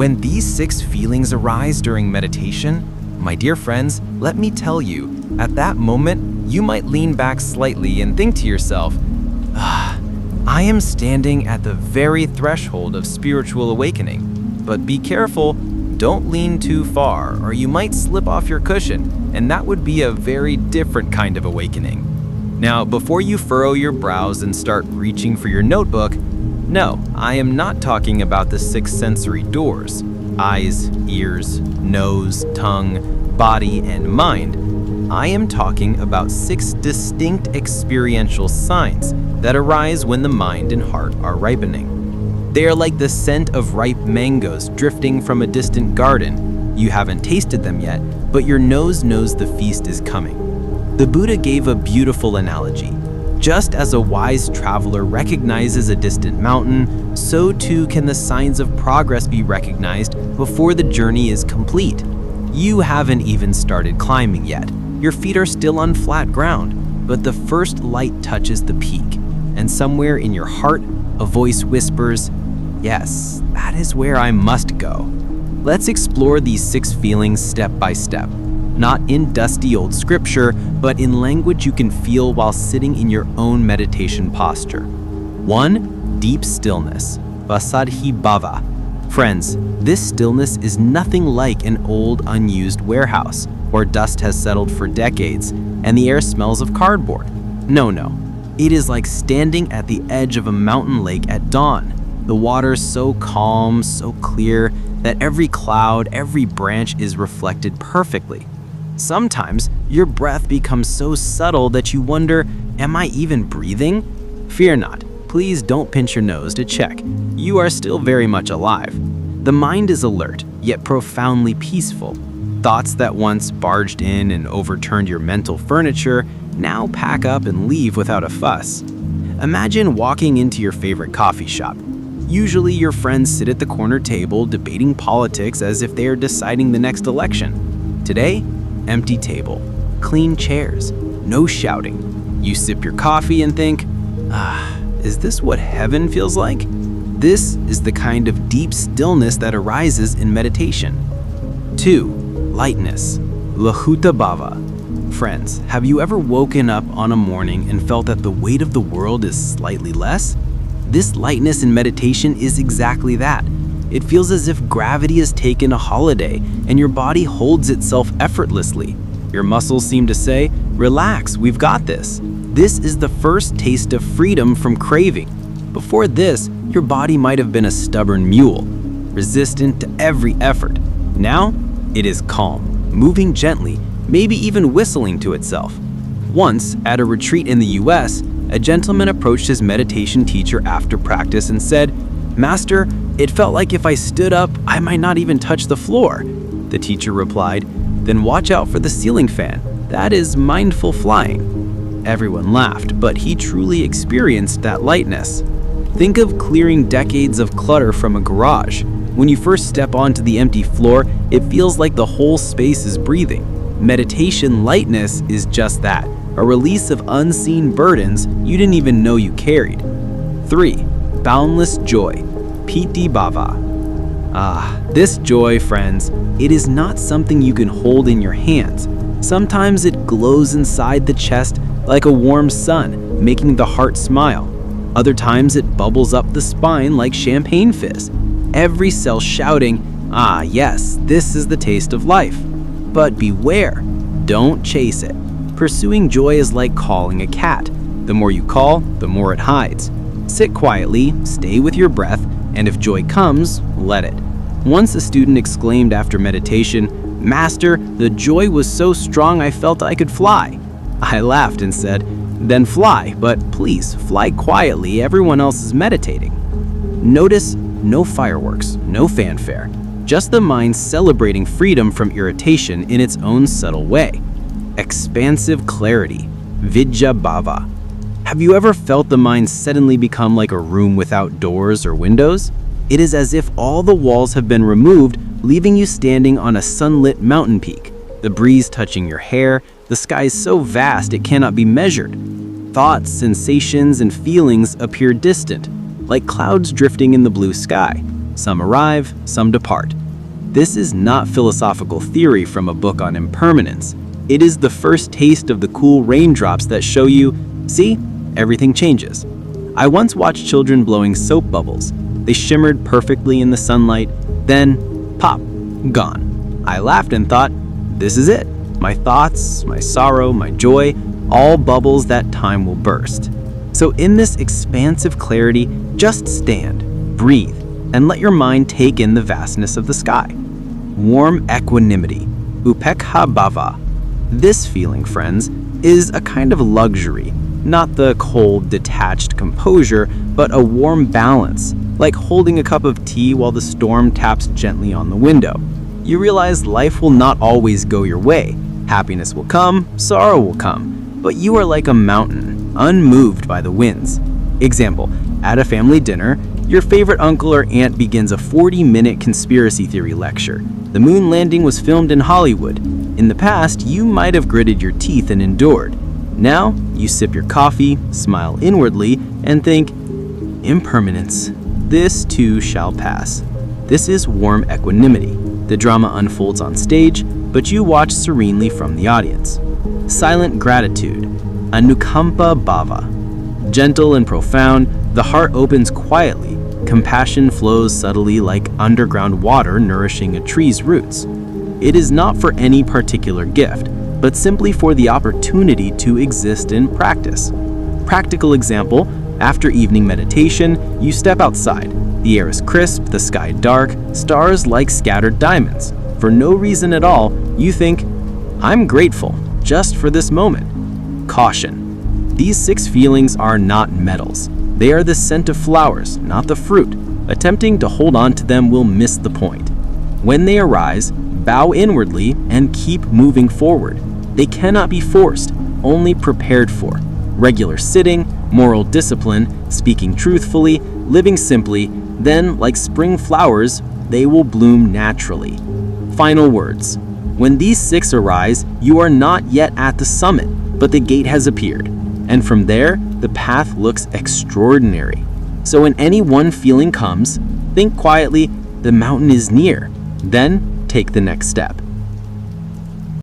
When these 6 feelings arise during meditation, my dear friends, let me tell you, at that moment, you might lean back slightly and think to yourself, I am standing at the very threshold of spiritual awakening. But be careful, don't lean too far, or you might slip off your cushion, and that would be a very different kind of awakening. Now, before you furrow your brows and start reaching for your notebook, no, I am not talking about the 6 sensory doors: eyes, ears, nose, tongue, body, and mind. I am talking about 6 distinct experiential signs that arise when the mind and heart are ripening. They are like the scent of ripe mangoes drifting from a distant garden. You haven't tasted them yet, but your nose knows the feast is coming. The Buddha gave a beautiful analogy. Just as a wise traveler recognizes a distant mountain, so too can the signs of progress be recognized before the journey is complete. You haven't even started climbing yet. Your feet are still on flat ground, but the first light touches the peak, and somewhere in your heart, a voice whispers, "Yes, that is where I must go." Let's explore these 6 feelings step by step, not in dusty old scripture, but in language you can feel while sitting in your own meditation posture. 1. Deep stillness, vasadhi bhava. Friends, this stillness is nothing like an old, unused warehouse where dust has settled for decades and the air smells of cardboard. No. It is like standing at the edge of a mountain lake at dawn. The water so calm, so clear, that every cloud, every branch is reflected perfectly. Sometimes your breath becomes so subtle that you wonder, am I even breathing? Fear not. Please don't pinch your nose to check. You are still very much alive. The mind is alert, yet profoundly peaceful. Thoughts that once barged in and overturned your mental furniture now pack up and leave without a fuss. Imagine walking into your favorite coffee shop. Usually your friends sit at the corner table debating politics as if they are deciding the next election. Today, empty table, clean chairs, no shouting. You sip your coffee and think, is this what heaven feels like? This is the kind of deep stillness that arises in meditation. 2. Lightness, lahuta bhava. Friends, have you ever woken up on a morning and felt that the weight of the world is slightly less? This lightness in meditation is exactly that. It feels as if gravity has taken a holiday and your body holds itself effortlessly. Your muscles seem to say, relax, we've got this. This is the first taste of freedom from craving. Before this, your body might have been a stubborn mule, resistant to every effort. Now, it is calm, moving gently, maybe even whistling to itself. Once, at a retreat in the US, a gentleman approached his meditation teacher after practice and said, "Master, it felt like if I stood up, I might not even touch the floor." The teacher replied, "Then watch out for the ceiling fan. That is mindful flying." Everyone laughed, but he truly experienced that lightness. Think of clearing decades of clutter from a garage. When you first step onto the empty floor, it feels like the whole space is breathing. Meditation lightness is just that, a release of unseen burdens you didn't even know you carried. 3. Boundless joy, piti bhava. This joy, friends, it is not something you can hold in your hands. Sometimes it glows inside the chest like a warm sun, making the heart smile. Other times it bubbles up the spine like champagne fizz. Every cell shouting, yes, this is the taste of life. But beware, don't chase it. Pursuing joy is like calling a cat. The more you call, the more it hides. Sit quietly, stay with your breath, and if joy comes, let it. Once a student exclaimed after meditation, "Master, the joy was so strong I felt I could fly." I laughed and said, "Then fly, but please fly quietly, everyone else is meditating." Notice no fireworks, no fanfare, just the mind celebrating freedom from irritation in its own subtle way. Expansive clarity, vidya bhava. Have you ever felt the mind suddenly become like a room without doors or windows? It is as if all the walls have been removed, leaving you standing on a sunlit mountain peak. The breeze touching your hair, the sky is so vast it cannot be measured. Thoughts, sensations, and feelings appear distant, like clouds drifting in the blue sky. Some arrive, some depart. This is not philosophical theory from a book on impermanence. It is the first taste of the cool raindrops that show you, see, everything changes. I once watched children blowing soap bubbles. They shimmered perfectly in the sunlight, then pop, gone. I laughed and thought, this is it. My thoughts, my sorrow, my joy, all bubbles that time will burst. So in this expansive clarity, just stand, breathe, and let your mind take in the vastness of the sky. Warm equanimity, upekkha bhava. This feeling, friends, is a kind of luxury, not the cold, detached composure, but a warm balance, like holding a cup of tea while the storm taps gently on the window. You realize life will not always go your way. Happiness will come, sorrow will come, but you are like a mountain, unmoved by the winds. Example, at a family dinner, your favorite uncle or aunt begins a 40-minute conspiracy theory lecture. The moon landing was filmed in Hollywood. In the past, you might have gritted your teeth and endured. Now, you sip your coffee, smile inwardly, and think, impermanence. This too shall pass. This is warm equanimity. The drama unfolds on stage, but you watch serenely from the audience. Silent gratitude, anukampa bhava. Gentle and profound, the heart opens quietly. Compassion flows subtly like underground water nourishing a tree's roots. It is not for any particular gift, but simply for the opportunity to exist in practice. Practical example, after evening meditation, you step outside. The air is crisp, the sky dark, stars like scattered diamonds. For no reason at all, you think, I'm grateful, just for this moment. Caution. These 6 feelings are not metals. They are the scent of flowers, not the fruit. Attempting to hold on to them will miss the point. When they arise, bow inwardly and keep moving forward. They cannot be forced, only prepared for. Regular sitting, moral discipline, speaking truthfully, living simply, then, like spring flowers, they will bloom naturally. Final words. When these 6 arise, you are not yet at the summit, but the gate has appeared. And from there, the path looks extraordinary. So when any one feeling comes, think quietly, the mountain is near. Then take the next step.